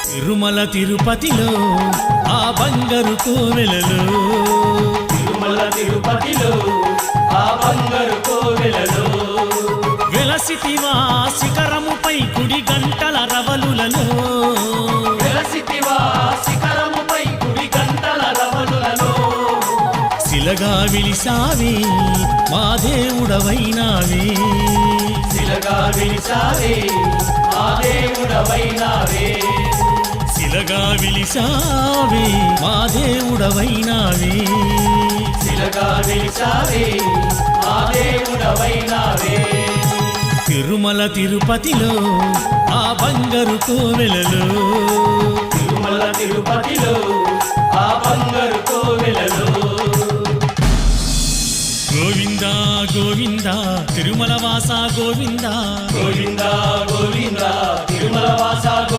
తిరుమల తిరుపతిలో ఆ బంగారు కోవెలలో తిరుమల తిరుపతిలో ఆ బంగారు కోవెలలో వెలసితివా శిఖరముపై కుడి గంటల రవలులలో వెలసితివా శిఖరముపై కుడి గంటల రవలులలో శిలగా విలిసావే మా దేవుడవైనావే శిలగా విలిసావే మా దేవుడవైనావే శిలగా విలిసావే మా దేవుడవైనావే శిలగా విలిసావే మా దేవుడవైనావే తిరుమల తిరుపతిలో ఆ బంగారు కోవెలలో తిరుమల తిరుపతిలో ఆ బంగారు కోవెలలో గోవిందా గోవిందా తిరుమల వాస గోవిందా గోవిందా గోవిందా తిరుమల వాస